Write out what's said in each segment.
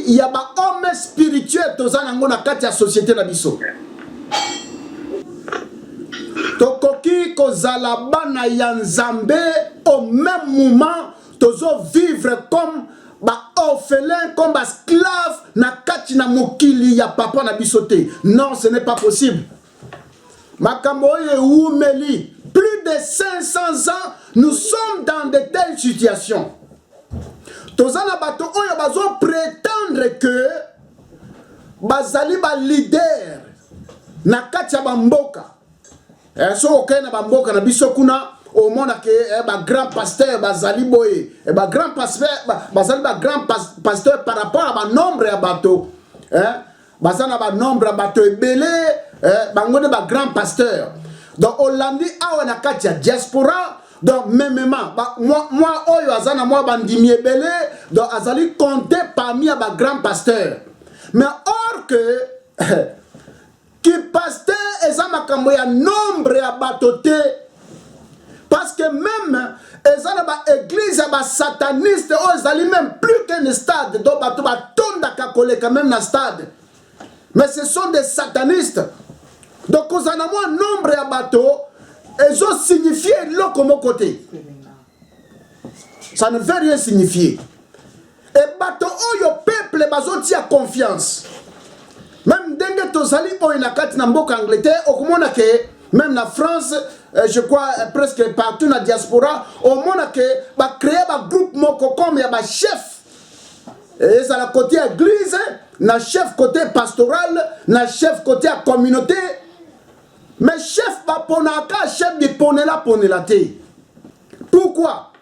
y a ba homme spirituel tozana ngo na kati ya société na biso. Tokoki kozala bana ya Nzambe au même moment tozo vivre comme ba orphelin, comme ba esclave na kati na mokili ya papa na bisote. Non, ce n'est pas possible. Makambo oumeli, plus de 500 ans, nous sommes dans de telles situations. Tozana bato oyo bazo prétendre que bazali ba leader na kati ya bamboka. So okena bamboka na biso kuna au mona ke ba grand pasteur bazali boye ba grand pasteur bazali ba grand pasteur par rapport à ba nombre ya bato bazana ba nombre ya bato ebele bangone ba grand pasteur. Donc Hollandi awa na kati ya diaspora. Donc même moi oyo azana moi bandimi ebele donc azali compté parmi ba grand pasteur. Mais or que qui pasteur ezama kambo ya nombre ya batote parce que même ezana ba église ba sataniste o ezali même plus qu'un stade donc bato ba tonda ka koleka même na stade. Mais ce sont des satanistes. Donc ozana moi nombre ya bato ils ont signifié l'autre côté. Ça ne veut rien signifier. Et bateau oyo peuple bazoti a confiance. Même dengue tozali oyo na kati na mboka Angleterre, okomona ke même na France, je crois presque partout na diaspora, au mona ke ba créer ba groupe moko comme ya ba chef. Et ça la côté église, na chef côté pastoral, na chef côté à communauté. Mais chef va ponaka, chef de ponela ponelate. Pourquoi?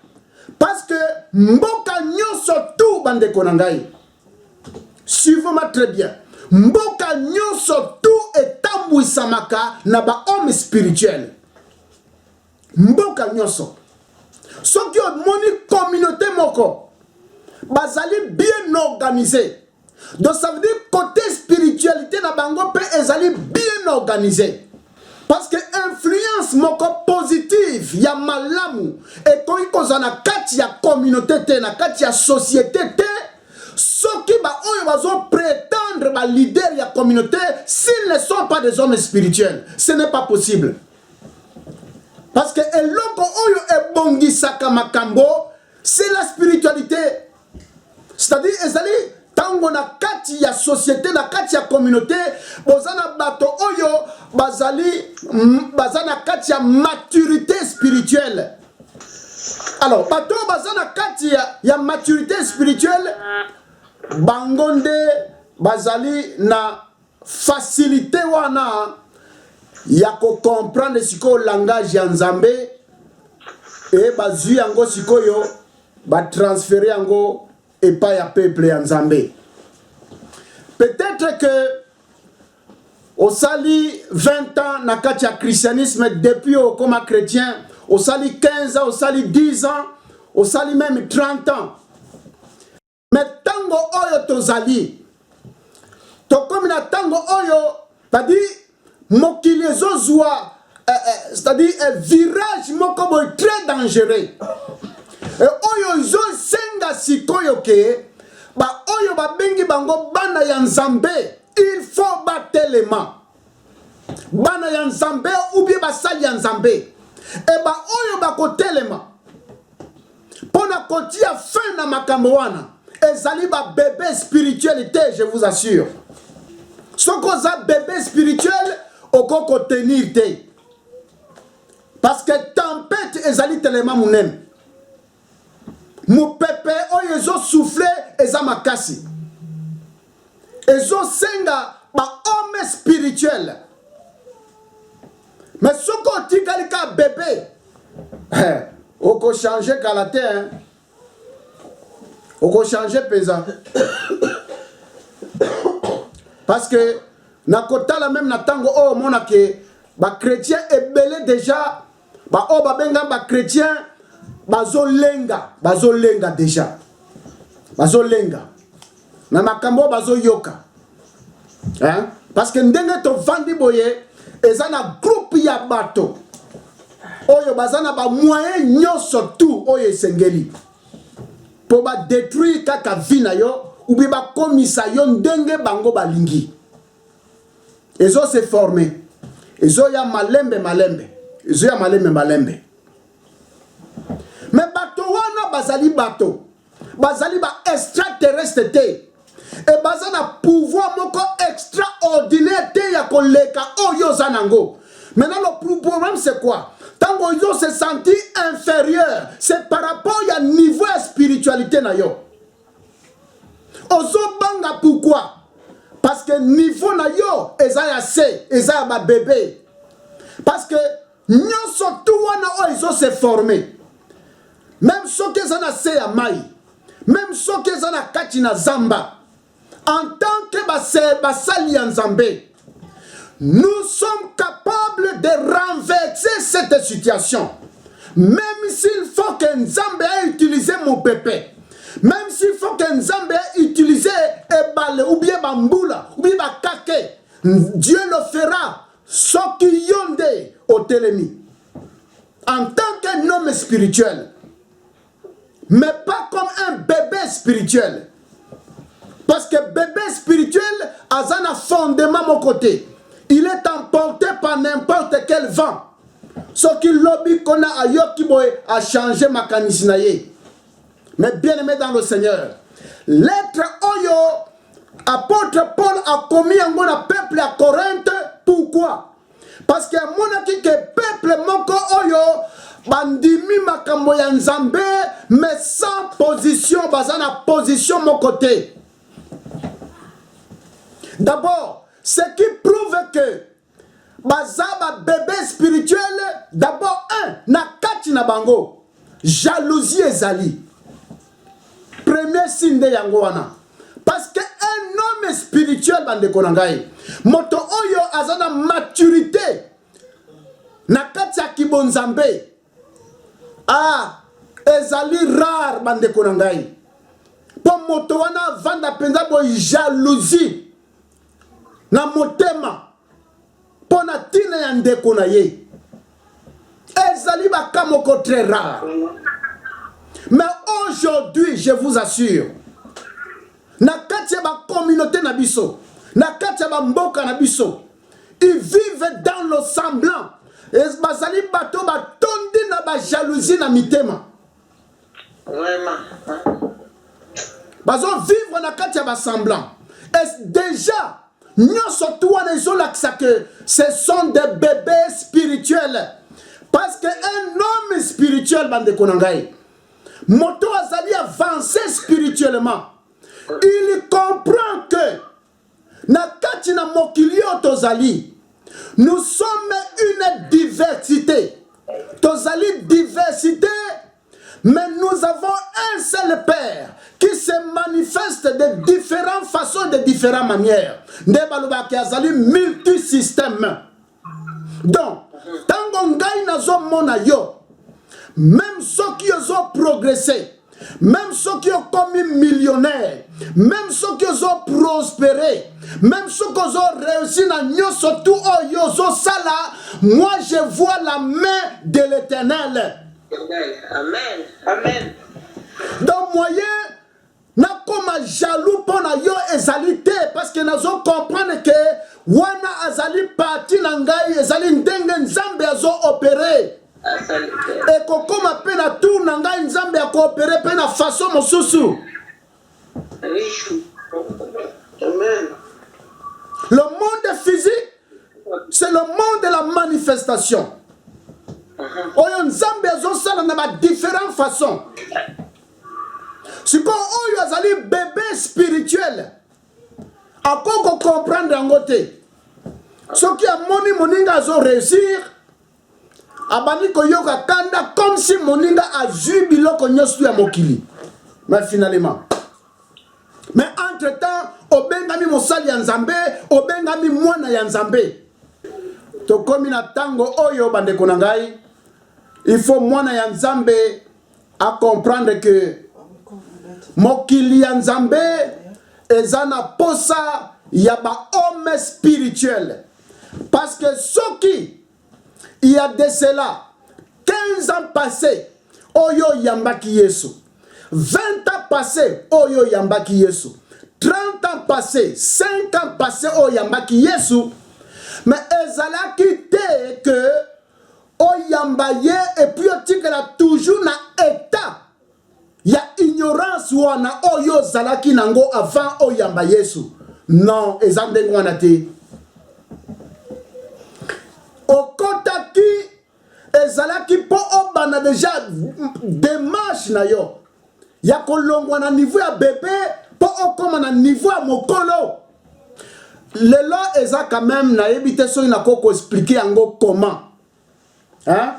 Parce que mboka nyonso tout bande konangai. Suivez-moi très bien. Mboka nyonso tout est tambouisamaka na ba homme spirituel. Mboka nyonso. Ce qui a moni communauté moko. Bazali bien organisé. Donc ça veut dire côté spiritualité na bango pe ezali bien organisé. Parce que influence moko positive ya malamu et quand il na kati ya communauté te na kati ya société te soki ba oyo bazo prétendre ba leader ya communauté s'ils ne sont pas des hommes spirituels, ce n'est pas possible. Parce que eloko oyo ebongisaka makambo c'est la spiritualité. C'est-à-dire ezali tango na kati ya société na kati ya communauté bozana bato oyo bazana kati ya maturité spirituelle. Alors bato bazana kati ya maturité spirituelle bangonde bazali na facilité wana ya ko comprendre siko langage ya Nzambe et bazui yango sikoyo ba transférer yango et pas ya peuple ya Nzambe. Peut-être que au sali 20 ans na kati ya christianisme depuis comme chrétien, au sali 15 ans, au sali 10 ans, au sali même 30 ans. Mais tango oyo tozali to comme na tango oyo c'est-à-dire mokili ezozwa c'est-à-dire un virage moko boy très dangereux. Et oyo izo senga sikoyo ke ba oyo ba bengi bango bana ya Nzambe il faut batelema bana ya Nzambe ou bien basali ya Nzambe et ba oyo ba kotelema pona kotia fin na makambo wana ezali ba bébé spiritualité je vous assure soko za bébé spirituel okoko tenir te parce que tempête ezali telema munem. Mon pépé oyo ezo soufflé eza makasi. Ezo senga ba homme spirituel. Mais ce qu'on dit ka bébé, oko changer kalaté hein. Oko changer pesa. Parce que na kota la même na tango o mona ke ba chrétien ebelé déjà ba o ba benga ba chrétien bazolenga déjà bazolenga na makambo bazoyoka hein parce que ndenge to vandi boye ezana groupe ya bato oyo bazana ba moyen nyonso tout oyo esengeli po ba détruire kaka vie na yo ou bien bakomisa yo ndenge bango balingi. Ezo se former. Ezo ya malembe malembe. Ezo ya malembe malembe. Mais bato wana bazali bato. Bazali ba extraterrestre te. Et baza na pouvoir moko extraordinaire te ya koleka oyo zanango. Maintenant le problème c'est quoi? Tant qu'on se sentit inférieur, c'est par rapport à niveau de spiritualité na yo. Ozo banga pourquoi? Parce que niveau na yo eza assez, eza ba bébé. Parce que nyonso tout wana o izo se former. Même ceux qui sont assez à maï, même ceux qui sont à kati na zamba, en tant que basali en zambé, nous sommes capables de renverser cette situation. Même s'il faut que Nzambe ait utilisé mon pépé, même s'il faut que Nzambe ait utilisé Ebale, ou bien Bamboula, ou bien Bakake, Dieu le fera, ce qui yonde au télémi. En tant qu'un homme spirituel, mais pas comme un bébé spirituel. Parce que bébé spirituel a un fondement mon côté. Il est emporté par n'importe quel vent. Ce qui lobby qu'on a ailleurs qui a changé ma canisinaye. Mais bien aimé dans le Seigneur, l'être Oyo, apôtre Paul a commis un bon peuple à Corinthe. Pourquoi? Parce que mon aki que peuple moko Oyo bandimi makambo ya Nzambe, mais sans position, bazana position mon côté. D'abord, ce qui prouve que bazaba bébé spirituel, d'abord na kati na bango, jalousie ezali. Premier signe de yango wana. Parce que un homme spirituel bande konangai, moto oyo azana maturité na kati ya kibonzambe. Ezali rare bande konangai. Po moto wana vanda penza bo jalousie na motema pona tina ya ndeko na ye. Ezali bakamoko très rare. Mais aujourd'hui, je vous assure, na kati ya ba communauté na biso, na kati ya ba mboka na biso, ils vivent dans le semblant. Et bazali bato ba tondi na ba jalousie na mitema. Vraiment. Bazo vivre na kati ya ba semblant. Et déjà, nous surtout que ce sont des bébés spirituels. Parce qu'un homme spirituel, bande konangai, moto azali avancé spirituellement. Il comprend que na kati na mokili tozali, nous sommes une diversité. Tozali diversité, mais nous avons un seul Père qui se manifeste de différentes façons, de différentes manières. Ndebalobaki azali multisystème. Donc, tant qu'on gagne nazo mona yo, même ceux qui ont progressé, même ceux qui ont commis millionnaires, même ceux qui ont prospéré, même ceux qui ont réussi dans nyo surtout oyozo sala, moi je vois la main de l'Éternel. Amen. Amen. Donc moyen na comme jaloux pour na yo ezalité parce que nous comprendre que wana azali parti na ngai ezali ndenge Nzambe azo opérer. Et comme appelle à tout na ngai Nzambe a coopérer pe na façon mosusu. Amen. Le monde physique, c'est le monde de la manifestation. Oyo Nzambe azo sala na ba différentes façons. Si on a un bébé spirituel, à quoi comprendre en côté? Ce qui a moninga a réussir, abani ko yoka kanda comme si moninga a jubilo ko nyosu ya mokili. Mais finalement, mais entre temps, obengami mosali ya Nzambe, obengami mwana ya Nzambe. To komi na tango oyo bande konangai, il faut mwana ya Nzambe à comprendre que mokili ya Nzambe ezana posa ya ba homme spirituel. Parce que ce qui il y a de cela 15 ans passés, oyo yambaki Yesu. 20 ans passés, oyo yambaki Yesu. 30 ans passés, 5 ans passés au yambaki Yesu, mais ezalaki te que au yambaye et puis otikela toujours na état ya ignorance wana oyo zalaki nango avant au yamba Yesu. Non, ezandeng wana te. Okotaki ezalaki po obana déjà démarche na yo ya kolongwa na niveau ya bébé po okoma na niveau ya mokolo. Lelo eza quand même na yebite so ina koko expliquer yango comment. Hein?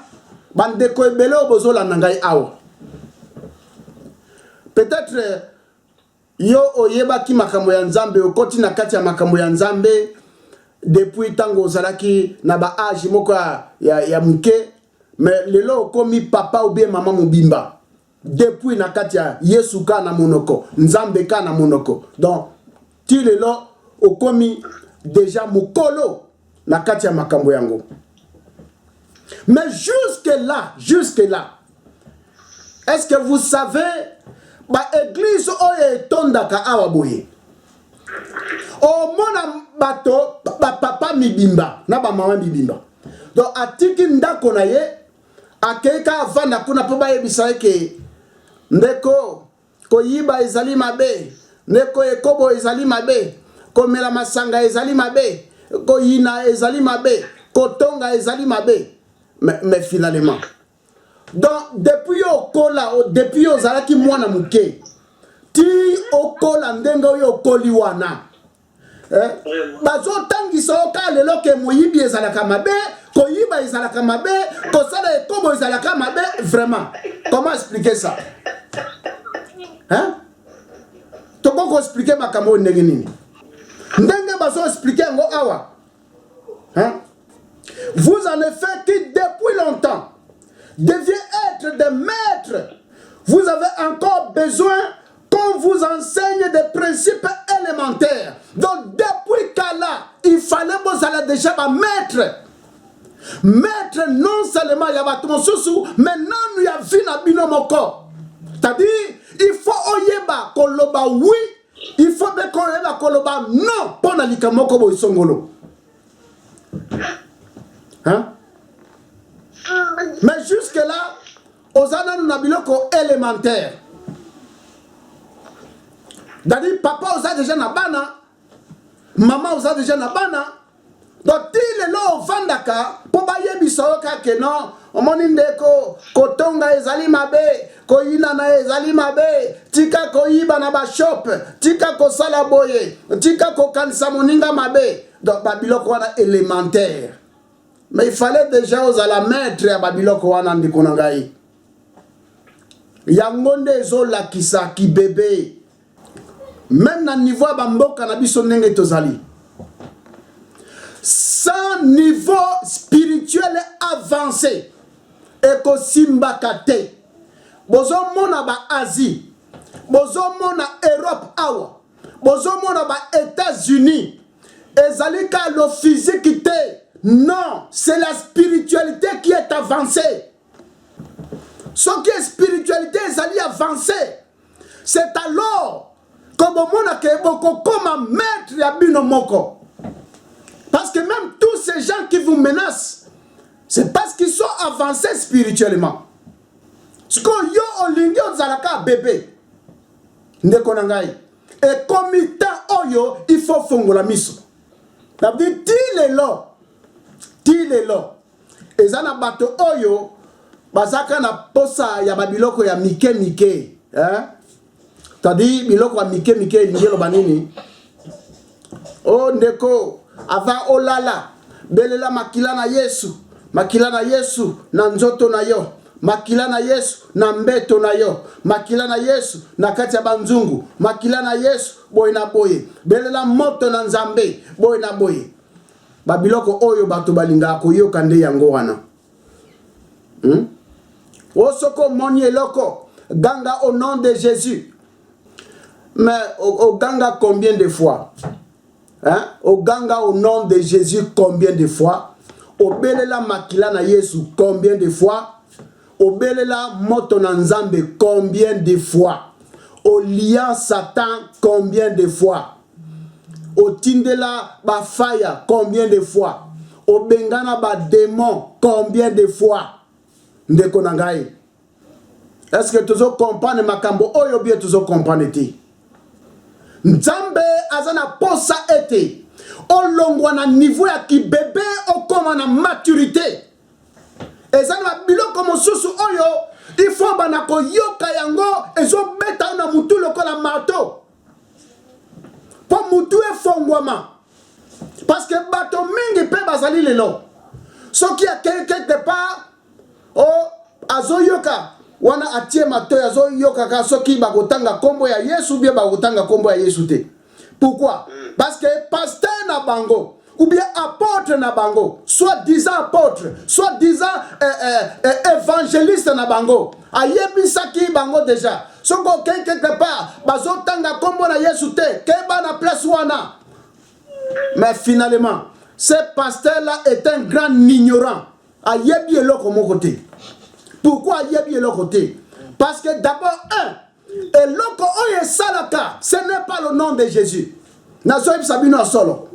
Bandeko ebele obozola na ngai awa. Peut-être yo oyebaki makambo ya Nzambe okoti na kati ya makambo ya Nzambe depuis tango ozalaki na ba âge moko ya muke, mais lelo okomi papa ou bien maman mobimba depuis na kati ya Yesu ka na monoko, Nzambe ka na monoko. Donc ti lelo okomi déjà mukolo na kati ya makambo yango. Mais jusque là, est-ce que vous savez ba église oye tondaka awa boye o mona bato ba papa mibimba na ba mama mibimba, donc atiki ndako na ye akeka avanda kuna po ba yebisa ke ndeko koyiba ezali mabe, ndeko ekobo ezali mabe, komela masanga ezali mabe, koyina ezali mabe, kotonga ezali mabe. Mais finalement, donc depuis okola, depuis ozalaki mwana muke, ti okola ndenga oyo okoli wana, bazo tangisa oka lelo ke moyibi ezalaka mabe, koyiba ezalaka mabe, kosala ekobo ezalaka mabe. Vraiment, comment expliquer ça? Hein? Toko expliquer makambo ndenge nini? Ndenge bazo expliquer ngo awa. Hein? Vous en effet qui depuis longtemps deviez être des maîtres, vous avez encore besoin qu'on vous enseigne des principes élémentaires. Donc depuis qu'Allah, il fallait vous aller déjà un maître. Maître non seulement il y a un sousou, mais non il y a vina binomoko. C'est-à-dire, il faut oyeba koloba oui, il faut be koyeba koloba non pour na likamoko bo isongolo. Hein? Mais jusque-là, Osana nous nabiloko élémentaire. C'est-à-dire, papa osa déjà na bana, maman osa déjà na bana. Donc, il est là au Vandaka, pour bailler bisoka que non, on ndeko, kotonga ezali mabe, koyina na ezali mabe, tika koyiba na ba shop, tika ko sala boye, tika ko kanisa moninga mabe. Donc, babiloko wana élémentaire. Mais il fallait déjà aux à la maître à Babiloko wana ndikonangai. Yangonde ezola kisa ki bébé. Même na niveau ya bamboka na biso ndenge tozali. Sans niveau spirituel avancé, eko simbaka te. Bozo mona ba Asie, bozo mona Europe awa, bozo mona ba États-Unis, ezali ka lo physique te. Non, c'est la spiritualité qui est avancée. Ce qui est spiritualité, est avancée. C'est alors que comme un maître yabino moko. Parce que même tous ces gens qui vous menacent, c'est parce qu'ils sont avancés spirituellement. Ce qu'on yo olingi ozalaka bébé. Ndekonangai. Et comme il oyo, il faut fongola miso. Ça veut dire tilelo ezana bato oyo bazaka na posa ya babiloko ya mike mike, hein? C'est-à-dire biloko ya mike mike lingelo banini o ndeko ava olala belela makila na Yesu na nzoto na yo, makila na Yesu na mbeto na yo, makila na Yesu na kati ya banzungu, makila na Yesu boye na boye, belela moto na Nzambe boye na boye. Babiloko oyo bato balinga koyoka nde yango wana. Osoko moni eloko ganga au nom de Jésus. Mais au ganga combien de fois? Hein? Au ganga au nom de Jésus combien de fois? Au belela makila na Yesu combien de fois? Au belela moto na Nzambe combien de fois? liant Satan combien de fois? Au tindela ba faya combien de fois? Au bengana ba démon combien de fois? Ndeko nangai. Est-ce que tu comprends makambo oyo bien tu comprends ti? Nzambe azana posa ete olongwa na niveau ya ki bébé okoma na maturité. Ezana biloko mosusu oyo il faut banako yoka yango ezo beta na mutu lokola marteau. Po mutu efongwama. Parce que bato mingi pe bazali lelo. Soki ya quelque part o azo yoka wana atie mato azo yoka ka soki bakotanga kombo ya Yesu bien bakotanga kombo ya Yesu te. Pourquoi? Parce que pasteur na bango ou bien apôtre na bango, soit disant apôtre, soit disant évangéliste na bango, ayebisaki bango déjà. Soko quelque part bazotanga kombo na Yesu te, keba na place wana. Mais finalement, ce pasteur-là est un grand ignorant. Ayebi eloko mon côté. Pourquoi ayebi eloko côté? Parce que d'abord, eloko oye salaka, ce n'est pas le nom de Jésus. Nazoib Sabino solo.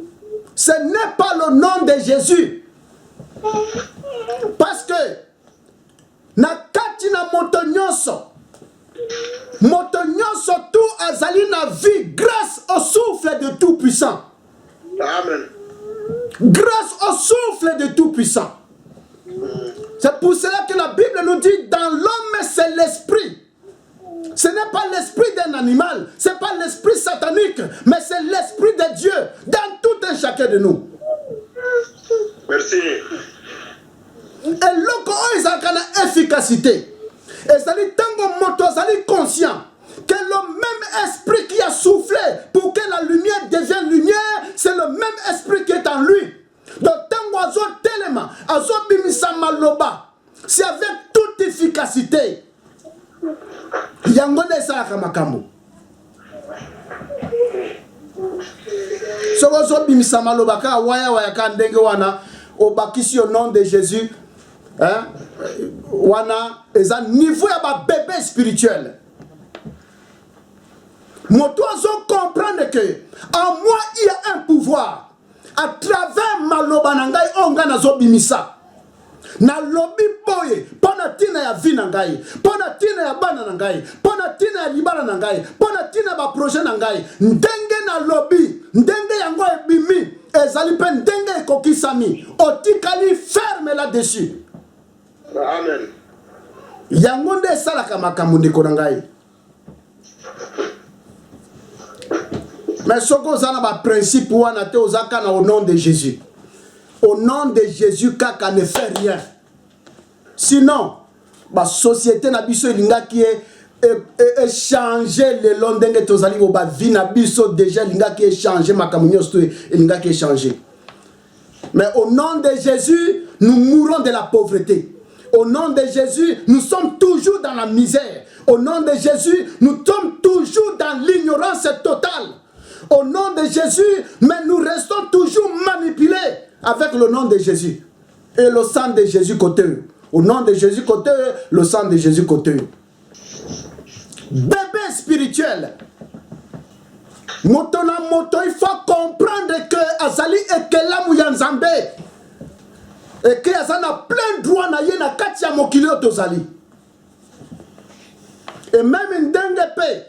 Ce n'est pas le nom de Jésus. Parce que na kati na moto nyonso tout azali na vie grâce au souffle de tout puissant. Amen. Grâce au souffle de tout puissant. C'est pour cela que la Bible nous dit dans l'homme c'est l'esprit. Ce n'est pas l'esprit d'un animal, ce n'est pas l'esprit satanique, mais c'est l'esprit de Dieu dans tout un chacun de nous. Merci. Et l'oko ils ont une efficacité. Et ça dit tango moto ça dit conscient que le même esprit qui a soufflé pour que la lumière devienne lumière, c'est le même esprit qui est en lui. Donc tango azo telema, azo bimisa maloba, c'est avec toute efficacité. Yangone salaka makambo. Soko zo bimisa maloba ka waya ka ndenge wana obakisi au nom de Jésus. Hein? Wana eza niveau ya ba bébé spirituel. Moto zo comprendre que en moi il y a un pouvoir à travers maloba nangai onga nazo bimisa. Na lobi boye pona tina ya vie nangai, pona tina ya bana nangai, pona tina ya libala nangai, pona tina ba projet nangai, ndenge na lobi, ndenge yango ebimi, ezali pe ndenge ekokisami, otikali ferme là-dessus. Amen. Yango nde salaka makambo ndeko nangai. Mais soko zana ba principe wana te ozaka na au nom de Jésus. Au nom de Jésus, kaka ne fait rien. Sinon, la société na biso linga qui est changé le long d'enge tozali ba vie na biso déjà linga qui est changé makamunyo sto linga qui est changé. Mais au nom de Jésus, nous mourons de la pauvreté. Au nom de Jésus, nous sommes toujours dans la misère. Au nom de Jésus, nous sommes toujours dans l'ignorance totale. Au nom de Jésus, mais nous restons toujours manipulés avec le nom de Jésus et le sang de Jésus côté. Au nom de Jésus côté, le sang de Jésus côté. Bébé spirituel. Moto na moto, il faut comprendre que Azali et Kelamu Yanzambe et que Azana plein droit na yena katia mokilio tozali. Et même ndenge pe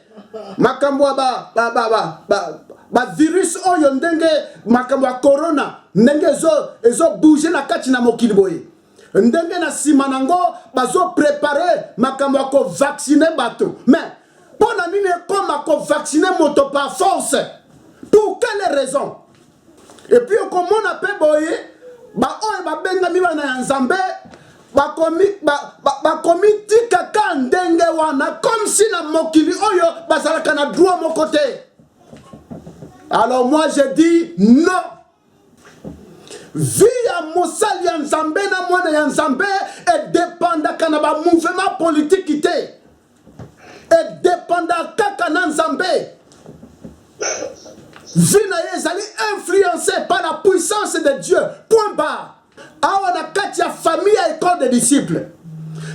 makambo ba virus oyo ndenge makambo ya corona ndenge ezo bouger na kati na mokili boye ndenge na sima nango bazo préparer makambo ya ko vacciner bato mais pona nini ekoma ko vacciner moto par force pour quelle raison? Et puis okomona pe boye ba oyo ba benga miba na Nzambe bakomi tika ka ndenge wana comme si na mokili oyo bazalaka na droit mon côté. Alors moi je dis non. Vie ya mosali ya Nzambe na mwana ya Nzambe et dépendaka na ba mouvement politique te. Et dépendaka kaka na Nzambe. Vie na ye ezali influencé par la puissance de Dieu. Point barre. Awa na kati ya famille ya école des disciples.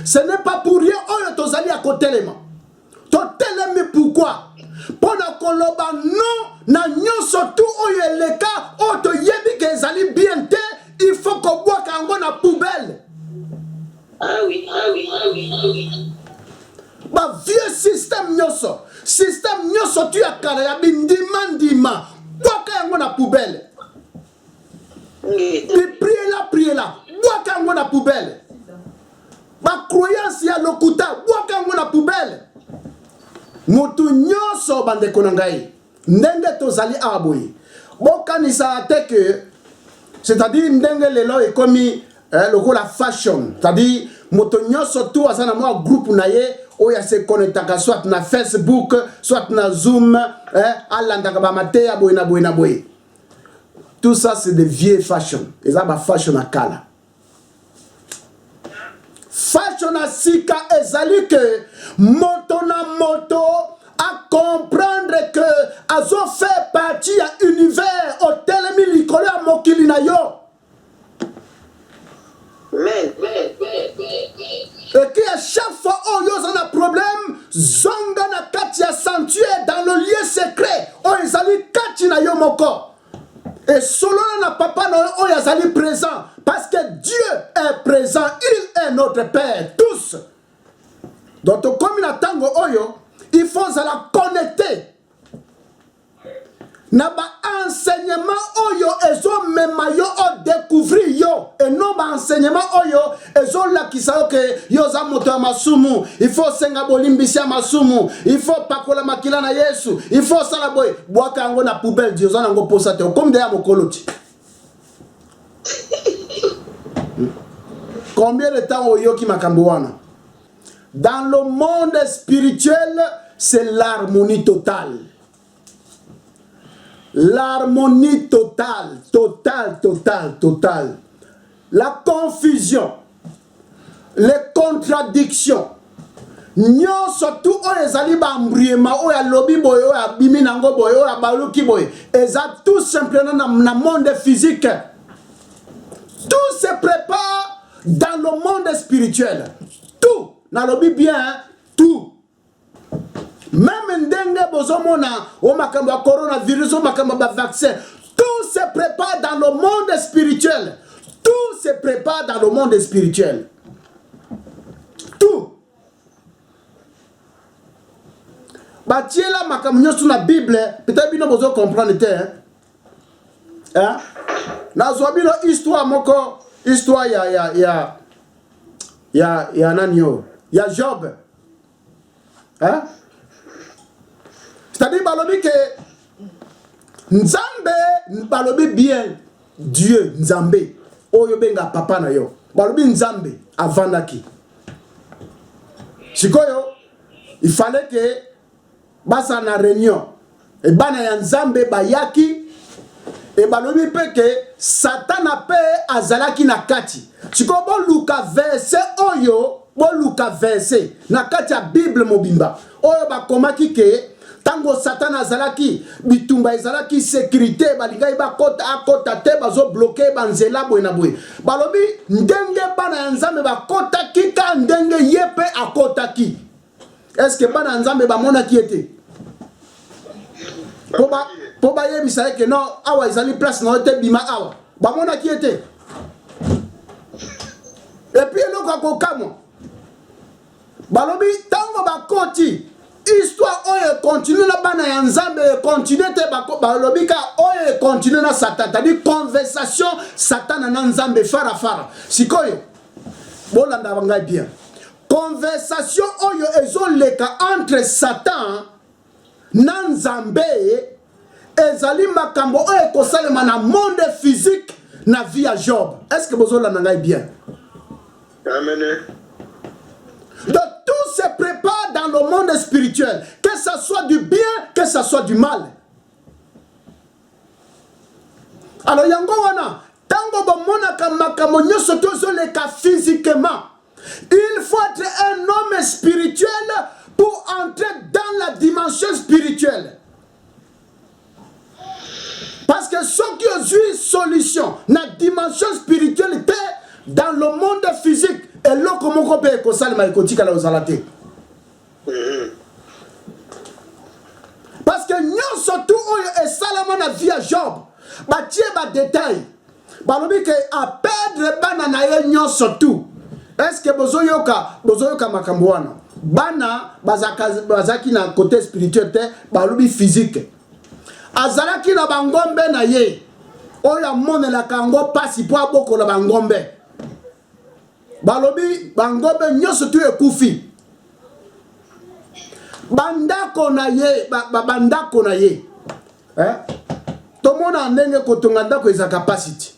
Ce n'est pas pour rien oyo tozali à côté lema. Totelemi pourquoi? koloba non na nyonso tu oyo eleka oyo toyebi ke ezali bien te, il faut kobwaka yango na poubelle. Ah oui, ah oui, ah oui, ah oui. Ba vieux système nyonso tu ya kala ya bindima bwaka yango na poubelle. Priez là, bwaka yango na poubelle. Ba croyance ya lokuta bwaka yango na poubelle. Mutu nyonso bandeko na ngai ndenge tozali aboyi bokanisa te que c'est-à-dire ndenge lelo ekomi lokola fashion, c'est-à-dire mutu nyonso tu azana mwa groupe na ye oya se connectaka soit na Facebook soit na Zoom alandaka ba mateya boy na boy. Tout ça c'est des vieilles fashion, eza ba fashion akala. Fashion asika ezali que moto na moto à comprendre que azo fait partie à univers au telemi likolo ya mokili na yo. Et que à chaque fois où il y a un problème, zonga na kati ya sanctuaire dans le lieu secret, o ezali kati na yo moko. Et solo na papa na o ezali présent parce que Dieu est présent, il est notre Père tous. Donc comme na tango oyo, il faut la connecter. Na ba enseignement oyo ezo mema yo o découvrir yo et non ba enseignement oyo ezo la kisao ke yo za moto ya masumu, il faut senga bolimbisi ya masumu, il faut pakola makila na Yesu, il faut sala boy bwaka yango na poubelle Dieu za nango posa te comme de ya mokoloti. Combien de temps oyo ki makambo wana? Dans le monde spirituel, c'est l'harmonie totale. L'harmonie totale, totale. La confusion, les contradictions. Nyonso tu oyo ezali ba mbriema oyo alobi boy oyo abimi nango boy oyo abaluki boy. Eza tout simplement na monde physique. Tout se prépare dans le monde spirituel. Tout, nalobi bien, tout. Même ndenge bozomona o makambo ya coronavirus o makambo ba vaccin, tout se prépare dans le monde spirituel. Tout se prépare dans le monde spirituel. Tout. Batiela makambo nyoso na Bible, peut-être bino bozo comprendre te hein. Na zobino histoire moko, histoire ya nanyo, ya Job. Hein? C'est-à-dire balobi que Nzambe balobi bien Dieu Nzambe oyo benga papa na yo balobi Nzambe avandaki sikoyo il fallait que basa na réunion et bana ya Nzambe bayaki et balobi pe que Satan ape azalaki na kati sikoyo bo luka verset oyo bo luka verset na kati ya Bible mobimba oyo bakomaki ke tango Satan azalaki bitumba ezalaki sécurité balingai bakota akota te bazo bloquer banzela boy na boy balobi ndenge bana ya Nzambe bakota kika ndenge yepe akota ki. Est-ce que bana Nzambe bamona ki ete po ba yebisa ke non awa ezali place na te bima awa bamona ki ete et puis eloko akokamo balobi tango bakoti histoire oyo continue na bana ya Nzambe continue te balobi ka oyo continue na Satan, c'est-à-dire conversation Satan na Nzambe fara sikoyo bolanda bangai bien conversation oyo ezoleka entre Satan na Nzambe ezali makambo oyo kosalema na monde physique na vie ya Job. Est-ce que bozolanda ngai bien? Amen. Donc tout se prépare dans le monde spirituel, que ça soit du bien, que ça soit du mal. Alors yango wana, tango bomonaka makambo nyonso tozoleka physiquement, il faut être un homme spirituel pour entrer dans la dimension spirituelle. Parce que ceux qui ont eu solution, la dimension spirituelle dans le monde physique, et là, comment on peut parce que nous mona via Job batie ba détail balobi ke a perdre bana na ye nyonso tout. Est-ce que bozoyoka makambo wana bana bazaki na côté spirituel te balobi physique azalaki na bangombe na ye oyo amonelaka yango pasi po abokola bangombe balobi bangombe nyonso tu ekufi bandako na ye bandako na ye tomona ndenge kotonga ndako eza capacity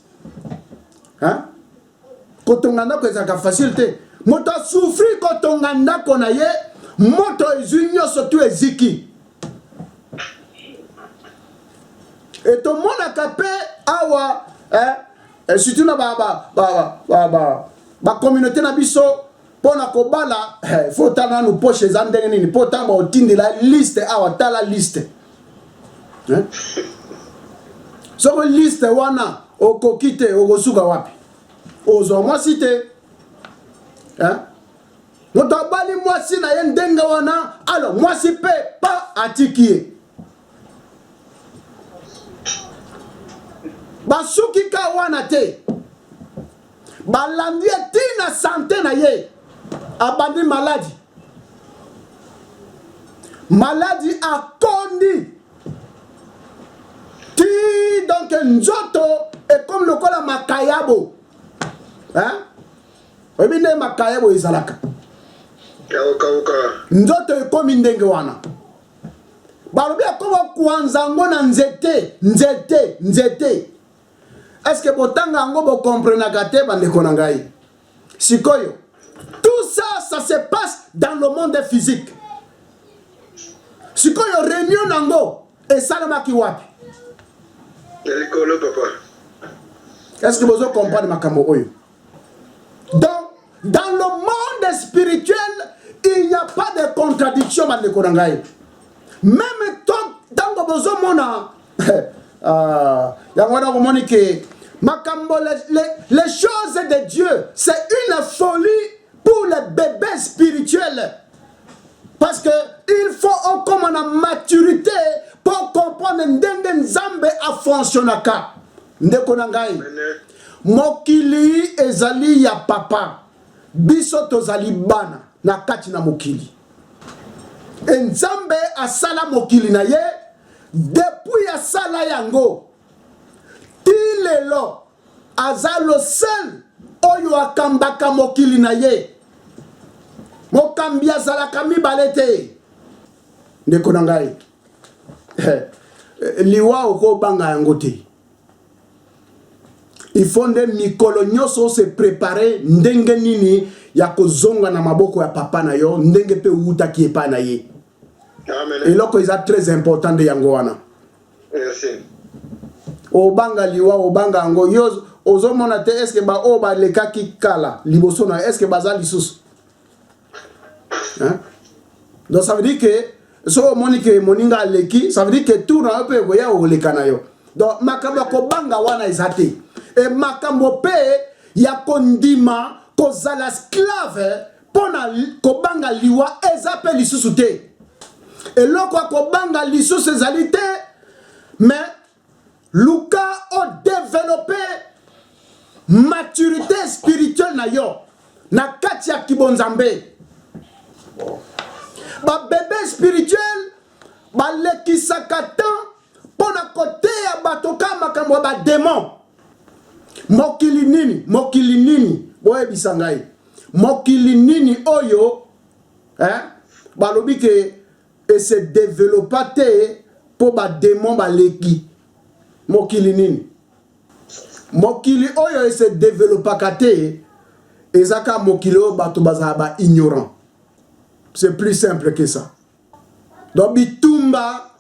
kotonga ndako ezaka facile te moto asufri kotonga ndako na ye moto ezwi nyonso tu eziki etomonaka mpe awa surtout na bacommunauté na biso mpona kobala fo tala nanu poche eza ndenge nini mpo tanga otindela liste awa tala liste soko liste wana okoki te okosuka wapi ozwa mwasi te moto abali mwasi na ye ndenge wana alo mwasi mpe pa atiki ye basuki ka wana te balandi ye tina sante na ye abandi maladi akondi ti donc nzoto comme lokola makayabo oyebi nde makayabo ezalaka nzoto ekomi ndenge wana balobi akoma kuanza yango na nzete est-ce que botanga yango bokomprenaka te bandeko na ngai sikoyo tout ça se passe dans le monde physique sikoyo réunion nango esalamaki wapi likolo papa est-ce que vous comprenez makambo oyo donc dans le monde spirituel il n'y a pas de contradiction bandeko na ngai même tango bozomona yango wana komoni ke makambo les choses de Dieu c'est une folie pour les bébés spirituels parce que il faut comme on a maturité pour comprendre ndenge nzambe afonctionnaka ndeko na ngai mokili ezali ya papa biso tozali bana na kati na mokili nzambe asala mokili na ye depuis asala yango tilelo azalo seul oyo akambaka mokili na ye mokambi azalaka mibale te ndeko na ngai liwa okobanga yango te il faut nde mikolo nyonso se préparer ndenge nini ya kozonga na maboko ya papa na yo ndenge pe utaki epa na ye eloko eza très important de yango wana obanga liwa obanga yango yo ozomona te est-ce que ba o ba lekaki kala liboso na est-ce que baza lisusu donc ça veut dire que so monike moninga leki ça veut dire que tout na pe boya oleka na yo donc makambo kobanga wana ezate et makambo pe ya kondima kozala esclave pona kobanga liwa eza pe lisusu te eloko kobanga lisusu ezali te mais luka o développé maturité spirituelle na yo na kati ya kibonzambe ba bébé spirituel ba lekisaka tan pona kote ya bato kama makambo ba démon mokili nini boyebisa ngai mokili nini oyo balobi ke et se développa te po ba démon ba leki mokili nini mokili oyo et se développa te ezaka mokili oyo bato bazala ba ignorant. C'est plus simple que ça. Donc bitumba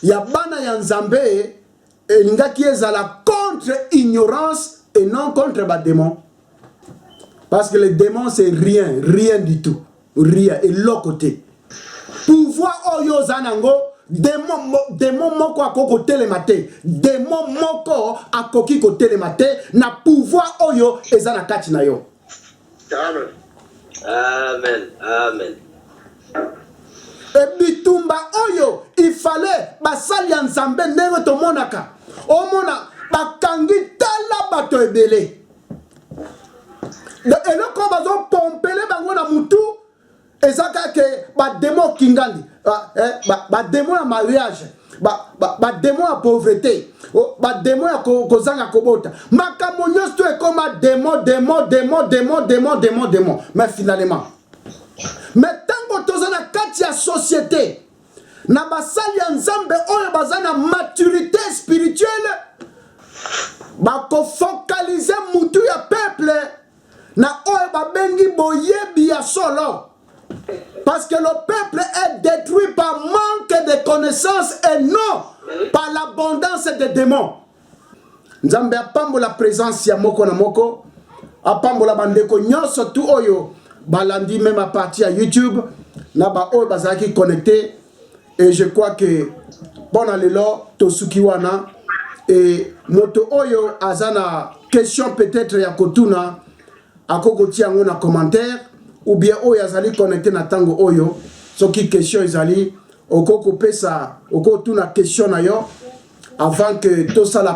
ya bana ya nzambe elingaki ezala contre ignorance et non contre ba démon. Parce que les démons c'est rien du tout. Rien et l'autre côté. Pouvoir oyo zanango démon moko akoko telemate. Démon moko akoki ko telemate na pouvoir oyo ezana kati na yo. Amen. Amen. Amen. Et bitumba oyo il fallait basali ya nzambe ndenge tomonaka omona bakangi tala bato ebele eloko bazopompele bango na mutu ezaka ke bademo kingandi bademo ya mariage bademo ya pauvreté bademo ya kozanga kobota makambo nyonso to ekoma demo mais finalement mais ntango toza na kati ya société na basali ya nzambe oyo baza na maturité spirituelle bakofocalize mutu ya peuple na oyo babengi boyebi ya solo parce que le peuple est détruit par manque de connaissances et non par l'abondance des démons. Nzambe apambola présence ya moko na moko apambola bandeko nyonso tu oyo balandi même à partir à YouTube na ba oyo bazaki connecté et je crois que bon alelo tosuki wana et moto oyo azana question peut-être ya kotuna akokotia ngo na commentaire ou bien oyo azali connecté na tango oyo soki question ezali okoko pesa okotuna question na yo avant que tout ça la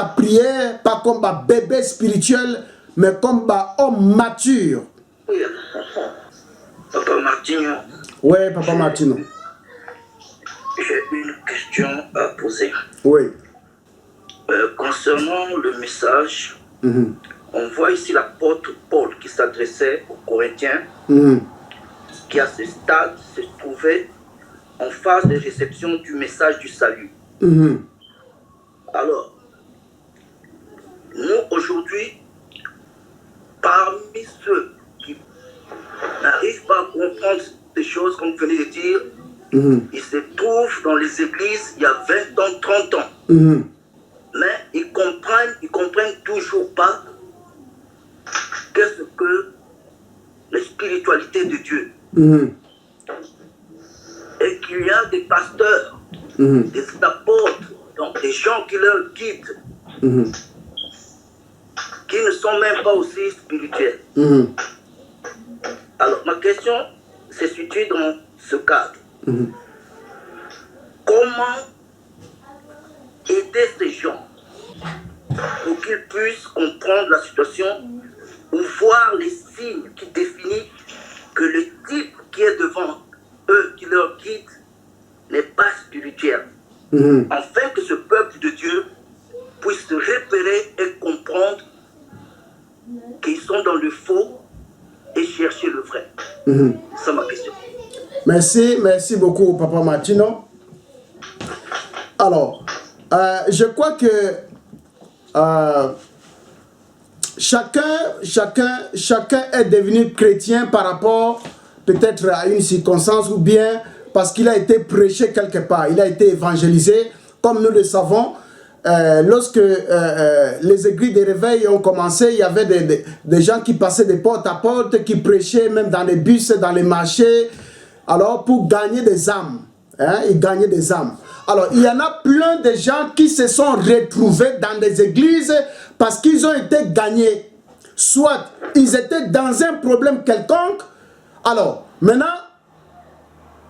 prière pas comme un bébé spirituel mais comme un homme mature. Oui. Papa Martino. Oui, Papa Martino. J'ai une question à poser. Oui. Concernant le message, on voit ici l'apôtre Paul qui s'adressait aux Corinthiens, qui à ce stade se trouvait en phase de réception du message du salut. Alors, nous aujourd'hui, parmi ceux qui n'arrivent pas à comprendre des choses, comme vous venez de dire, ils se trouvent dans les églises il y a 20 ans, 30 ans. Mais ils comprennent toujours pas qu'est-ce que la spiritualité de Dieu. Et qu'il y a des pasteurs, des apôtres, donc des gens qui leur guident, qui ne sont même pas aussi spirituels. Alors ma question se situe dans ce cadre. Comment aider ces gens pour qu'ils puissent comprendre la situation ou voir les signes qui définissent que le type qui est devant eux, qui leur guide, n'est pas spirituel. Afin que ce peuple de Dieu puisse se repérer et comprendre qu'ils sont dans le faux et chercher le vrai. C'est ma question. Merci beaucoup, Papa Martino. Alors, je crois que chacun est devenu chrétien par rapport peut-être à une circonstance ou bien parce qu'il a été prêché quelque part, il a été évangélisé, comme nous le savons. Lorsque les églises de réveil ont commencé, il y avait des gens qui passaient de porte à porte, qui prêchaient même dans les bus, dans les marchés, alors pour gagner des âmes. Ils gagnaient des âmes. Alors, il y en a plein de gens qui se sont retrouvés dans des églises parce qu'ils ont été gagnés. Soit ils étaient dans un problème quelconque. Alors, maintenant,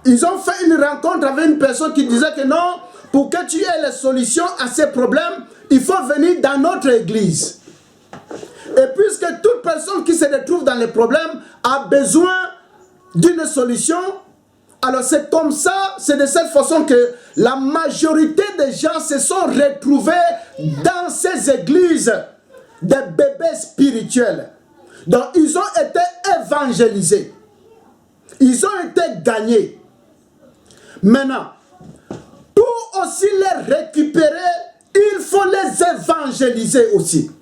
ils ont fait une rencontre avec une personne qui disait que non, pour que tu aies les solutions à ces problèmes, il faut venir dans notre église. Et puisque toute personne qui se retrouve dans les problèmes a besoin d'une solution, alors c'est comme ça, c'est de cette façon que la majorité des gens se sont retrouvés dans ces églises des bébés spirituels. Donc ils ont été évangélisés. Ils ont été gagnés. Maintenant, pour aussi les récupérer, il faut les évangéliser aussi.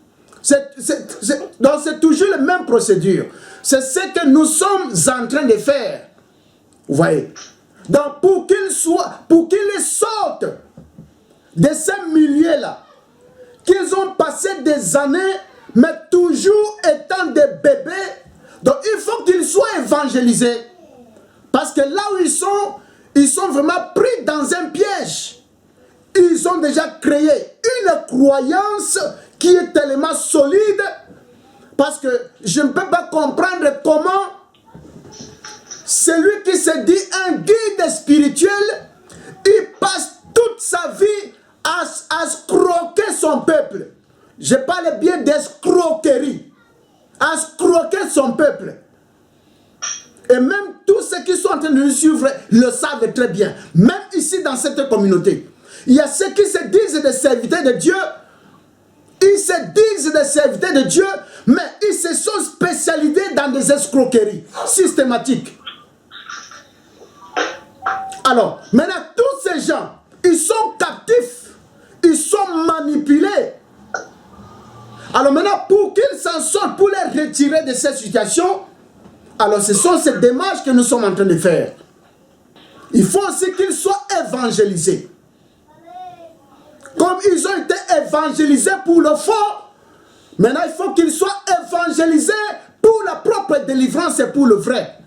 Donc c'est toujours la même procédure. C'est ce que nous sommes en train de faire. Vous voyez? Donc pour qu'ils sortent de ces milieux-là, qu'ils ont passé des années, mais toujours étant des bébés, donc il faut qu'ils soient évangélisés. Parce que là où ils sont vraiment pris dans un piège. Ils ont déjà créé une croyance qui est tellement solide, parce que je ne peux pas comprendre comment celui qui se dit un guide spirituel, il Je parle bien d'escroquerie. Escroquer son peuple. Et même tous ceux qui sont en train de nous suivre le savent très bien. Même ici dans cette communauté. Il y a ceux qui se disent des serviteurs de Dieu. Ils se disent des serviteurs de Dieu, mais ils se sont spécialisés dans des escroqueries systématiques. Alors, maintenant, tous ces gens, ils sont captifs. Ils sont manipulés. Alors maintenant, pour qu'ils s'en sortent, pour les retirer de cette situation, alors ce sont ces démarches que nous sommes en train de faire. Il faut aussi qu'ils soient évangélisés. Comme ils ont été évangélisés pour le faux, maintenant il faut qu'ils soient évangélisés pour la propre délivrance et pour le vrai.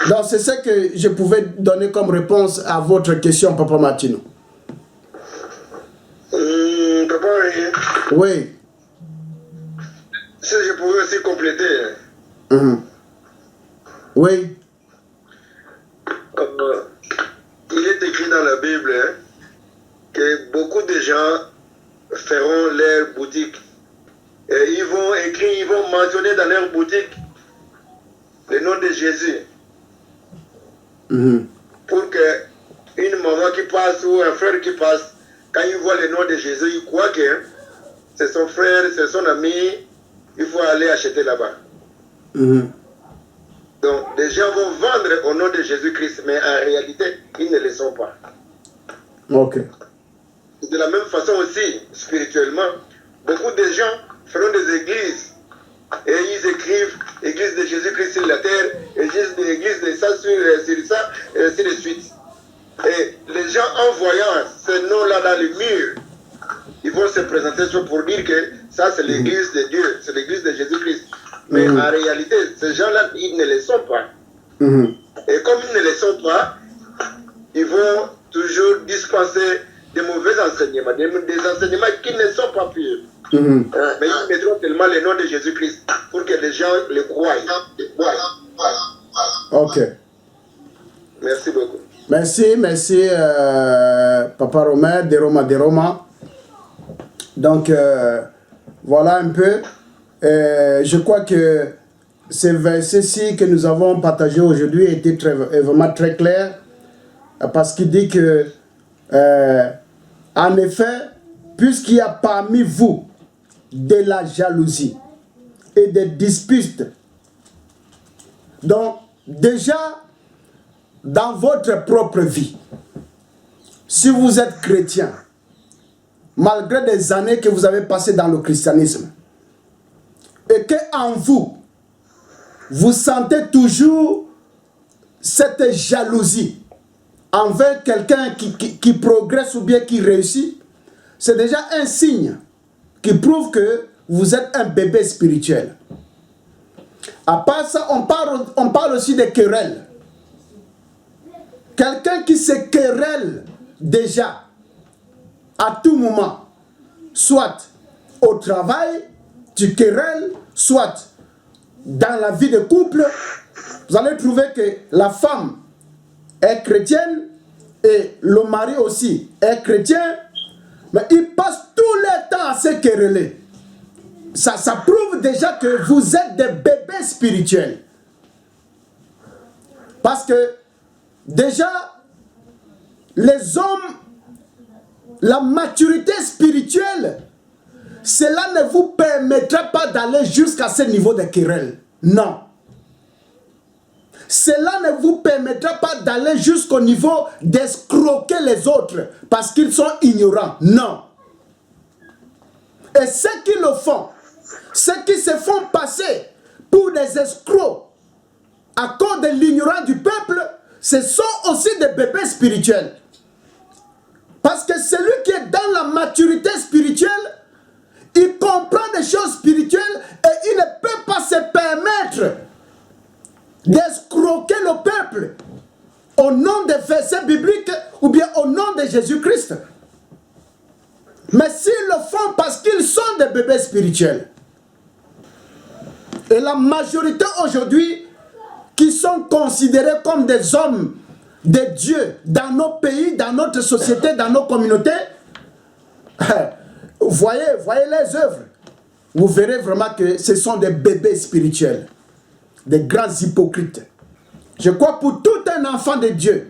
Donc c'est ce que je pouvais donner comme réponse à votre question, Papa Martino. Papa, Oui. Si je pouvais aussi compléter. Oui. Il est écrit dans la Bible que beaucoup de gens feront leur boutique. Et ils vont écrire, ils vont mentionner dans leur boutique le nom de Jésus. Pour que une maman qui passe ou un frère qui passe, quand il voit le nom de Jésus, il croit que c'est son frère, c'est son ami, il faut aller acheter là-bas. Donc, les gens vont vendre au nom de Jésus-Christ, mais en réalité, ils ne le sont pas. Ok. De la même façon aussi, spirituellement, beaucoup de gens feront des églises et ils écrivent Église de Jésus-Christ sur la terre, Église de ça sur ça, et ainsi de suite. Et les gens, en voyant ce nom-là dans le mur, ils vont se présenter pour dire que ça, c'est l'église de Dieu, c'est l'église de Jésus-Christ. Mais en réalité, ces gens-là, ils ne le sont pas. Et comme ils ne le sont pas, ils vont toujours dispenser des mauvais enseignements, des enseignements qui ne sont pas purs. Mais ils mettront tellement le nom de Jésus-Christ pour que les gens le croient. Ok. Merci beaucoup. Merci, Papa Romain, de Roma. Donc, voilà un peu. Je crois que ce verset-ci que nous avons partagé aujourd'hui était vraiment très clair, parce qu'il dit que, en effet, puisqu'il y a parmi vous de la jalousie et des disputes, donc déjà, dans votre propre vie, si vous êtes chrétien, malgré des années que vous avez passées dans le christianisme, et qu'en vous, vous sentez toujours cette jalousie envers quelqu'un qui progresse ou bien qui réussit, c'est déjà un signe qui prouve que vous êtes un bébé spirituel. À part ça, on parle aussi des querelles. Quelqu'un qui se querelle déjà à tout moment, soit au travail, tu querelles, soit dans la vie de couple, vous allez trouver que la femme est chrétienne et le mari aussi est chrétien, mais ils passent tout le temps à se quereller. Ça prouve déjà que vous êtes des bébés spirituels. Parce que déjà, les hommes, la maturité spirituelle, cela ne vous permettra pas d'aller jusqu'à ce niveau de querelle. Non. Cela ne vous permettra pas d'aller jusqu'au niveau d'escroquer les autres parce qu'ils sont ignorants. Non. Et ceux qui le font, ceux qui se font passer pour des escrocs à cause de l'ignorance du peuple, ce sont aussi des bébés spirituels. Parce que celui qui est dans la maturité spirituelle, il comprend des choses spirituelles et il ne peut pas se permettre d'escroquer le peuple au nom des versets bibliques ou bien au nom de Jésus-Christ. Mais s'ils le font parce qu'ils sont des bébés spirituels. Et la majorité aujourd'hui qui sont considérés comme des hommes de Dieu dans nos pays, dans notre société, dans nos communautés, voyez les œuvres. Vous verrez vraiment que ce sont des bébés spirituels. Des grands hypocrites. Je crois pour tout un enfant de Dieu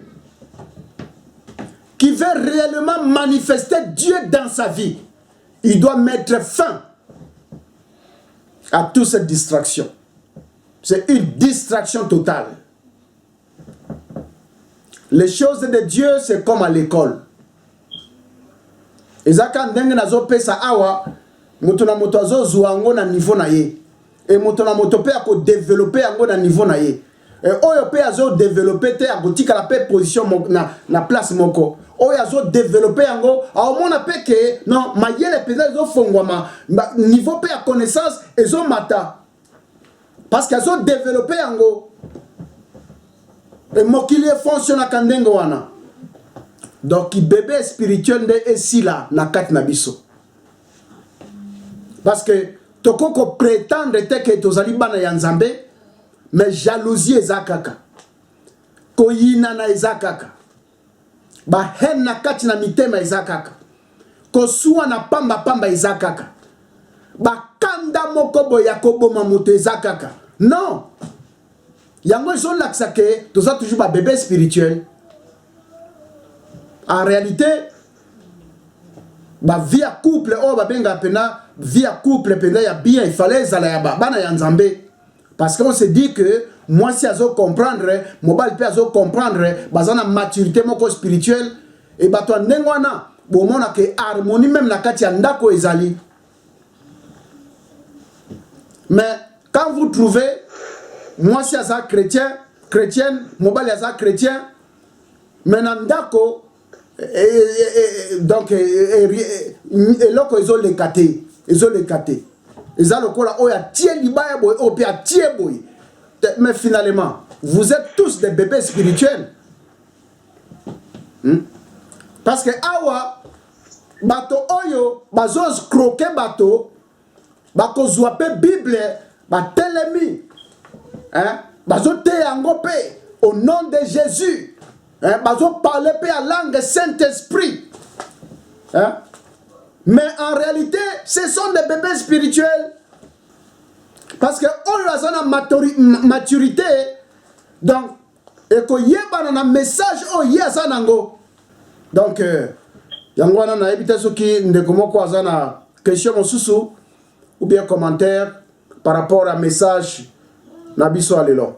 qui veut réellement manifester Dieu dans sa vie, il doit mettre fin à toute cette distraction. C'est une distraction totale. Les choses de Dieu, c'est comme à l'école. Ezaka ndenge nazo pesa awa, mutu na mutu azo zuango na niveau na ye. Et mutu na mutu pe ako développer yango na niveau na ye. Et oyo pe azo développer te akotika la pe position na place moko. Oyo azo développer yango, a omona pe ke non mayele peza ezo fongwama niveau pe ya connaissance ezo mata. Parce qu'azo développer yango. Et mokili fonctionne kandenge wana. Donc bébé spirituel de ici là na kat na biso. Parce que toko ko prétendre te que tozali bana ya Nzambe, mais jalousie ezakaka. Ko yina na ezakaka. Ba hen na kat na mitema ezakaka. Ko suwa na pamba ezakaka. Ba kanda moko boya ko boma moto ezakaka. Non. Yango ils ont l'accès que toza toujours ba bébé spirituel. En réalité, ba vie à couple, oh ba benga pena, vie à couple pena ya bien, il fallait zala ya bana ya Nzambe. Parce qu'on se dit que moi si azo comprendre, mobile pe azo comprendre, bazana maturité moko spirituelle et ba to ndengwana, bo mona ke harmonie même na kati ya ndako ezali. Mais quand vous trouvez moi si aza chrétienne, mobile aza chrétien, mais na ndako donc eloko ezo lekate eza lokola oya tie libaya boy o pe tie boy. Mais finalement vous êtes tous des bébés spirituels. Parce que awa bato oyo bazos croquer bato bakozwa pe Bible ba telemi bazo te yango pe au nom de Jésus. Bazo parler pe à langue Saint-Esprit. Mais en réalité, ce sont des bébés spirituels. Parce que on a une maturité. Donc, et que yeba na message o yesa nango. Donc, yangwana na ebite soki ndeko moko azana question mosusu ou bien commentaire par rapport à message na biso alelo.